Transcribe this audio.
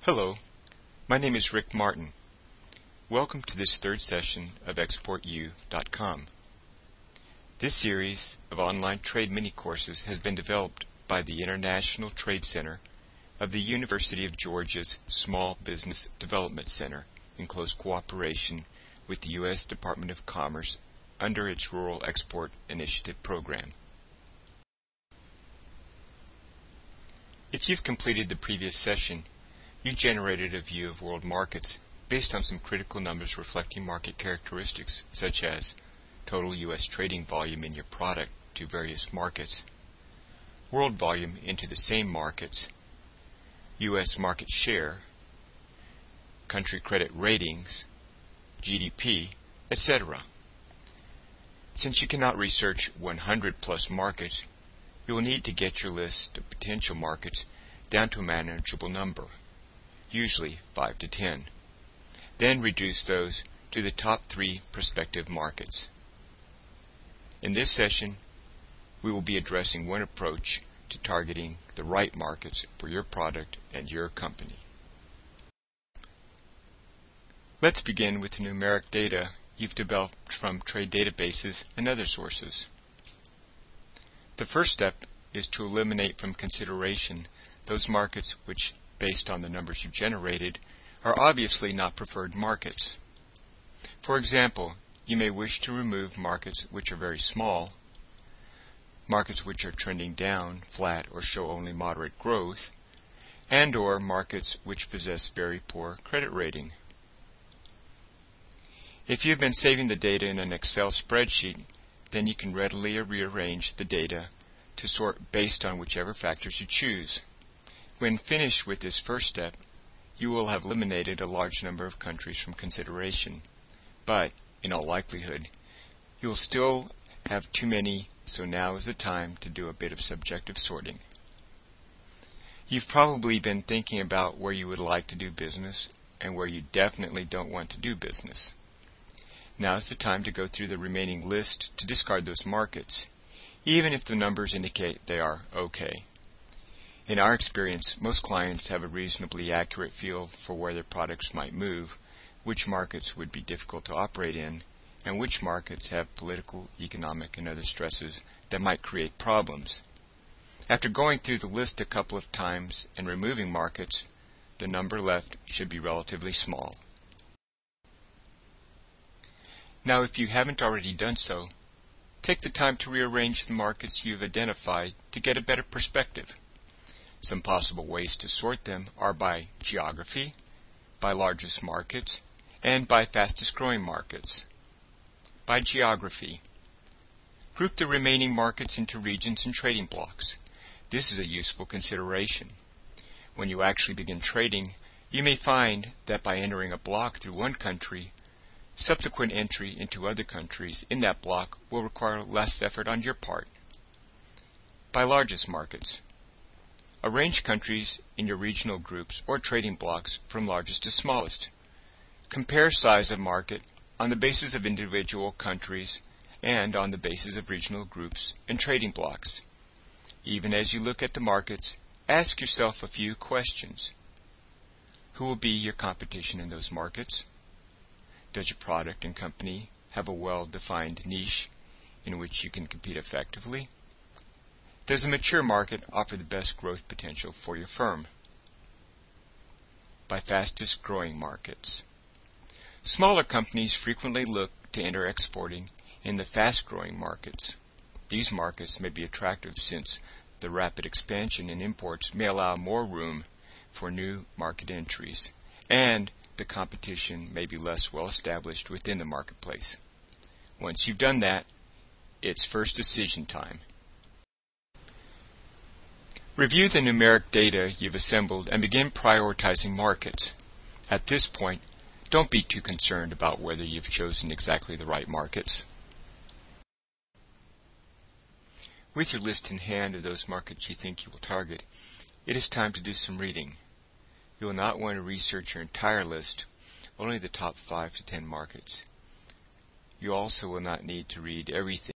Hello, my name is Rick Martin. Welcome to this third session of ExportU.com. This series of online trade mini-courses has been developed by the International Trade Center of the University of Georgia's Small Business Development Center in close cooperation with the U.S. Department of Commerce under its Rural Export Initiative program. If you've completed the previous session, you generated a view of world markets based on some critical numbers reflecting market characteristics such as total U.S. trading volume in your product to various markets, world volume into the same markets, U.S. market share, country credit ratings, GDP, etc. Since you cannot research 100 plus markets, you will need to get your list of potential markets down to a manageable number, usually 5 to 10. Then reduce those to the top 3 prospective markets. In this session, we will be addressing one approach to targeting the right markets for your product and your company. Let's begin with the numeric data you've developed from trade databases and other sources. The first step is to eliminate from consideration those markets which, based on the numbers you've generated, are obviously not preferred markets. For example, you may wish to remove markets which are very small, markets which are trending down, flat, or show only moderate growth, and/or markets which possess very poor credit rating. If you've been saving the data in an Excel spreadsheet, then you can readily rearrange the data to sort based on whichever factors you choose. When finished with this first step, you will have eliminated a large number of countries from consideration, but, in all likelihood, you will still have too many, so now is the time to do a bit of subjective sorting. You've probably been thinking about where you would like to do business and where you definitely don't want to do business. Now is the time to go through the remaining list to discard those markets, even if the numbers indicate they are okay. In our experience, most clients have a reasonably accurate feel for where their products might move, which markets would be difficult to operate in, and which markets have political, economic, and other stresses that might create problems. After going through the list a couple of times and removing markets, the number left should be relatively small. Now, if you haven't already done so, take the time to rearrange the markets you've identified to get a better perspective. Some possible ways to sort them are by geography, by largest markets, and by fastest growing markets. By geography, group the remaining markets into regions and trading blocks. This is a useful consideration. When you actually begin trading, you may find that by entering a block through one country, subsequent entry into other countries in that block will require less effort on your part. By largest markets, arrange countries in your regional groups or trading blocks from largest to smallest. Compare size of market on the basis of individual countries and on the basis of regional groups and trading blocks. Even as you look at the markets, ask yourself a few questions. Who will be your competition in those markets? Does your product and company have a well-defined niche in which you can compete effectively? Does a mature market offer the best growth potential for your firm? By fastest growing markets. Smaller companies frequently look to enter exporting in the fast-growing markets. These markets may be attractive since the rapid expansion in imports may allow more room for new market entries, and the competition may be less well established within the marketplace. Once you've done that, it's first decision time. Review the numeric data you've assembled and begin prioritizing markets. At this point, don't be too concerned about whether you've chosen exactly the right markets. With your list in hand of those markets you think you will target, it is time to do some reading. You will not want to research your entire list, only the top 5 to 10 markets. You also will not need to read everything